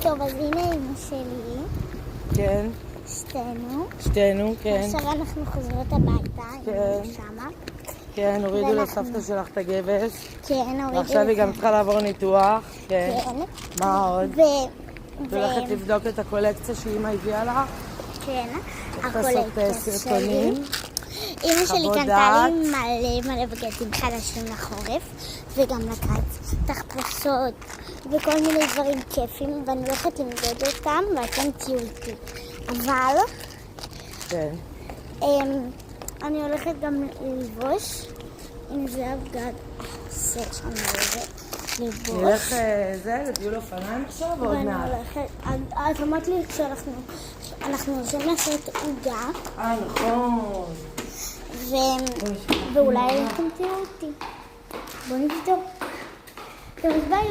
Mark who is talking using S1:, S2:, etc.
S1: טוב, אז הנה אמא שלי.
S2: כן. שתינו, כן.
S1: עכשיו אנחנו חוזרות הביתה,
S2: כן.
S1: שמה.
S2: כן, הורידו לסבתא שלך את הגבס.
S1: כן, הורידו.
S2: ועכשיו היא גם צריכה לעבור ניתוח. כן.
S1: כן.
S2: מה עוד? את הולכת לבדוק את הקולקציה שאמא הביאה לך?
S1: כן,
S2: הקולקציה שלי.
S1: אמא שלי קנתה לי מלא בגדים חדשים לחורף וגם לקיץ, תחפושות וכל מיני דברים כיפים, ואני הולכת למדוד אותם ואתם תהיו איתי. אבל
S2: כן.
S1: אני הולכת גם ללבוש, אם זה הבגד שאני הולכת ללבוש.
S2: נלך לטיול אופניים עכשיו או עוד מעט?
S1: את אמרת לי שאנחנו הולכים לעשות עוגה.
S2: נכון.
S1: ואולי אתם תראו אותי. בואו נבדוק. טוב, ביי.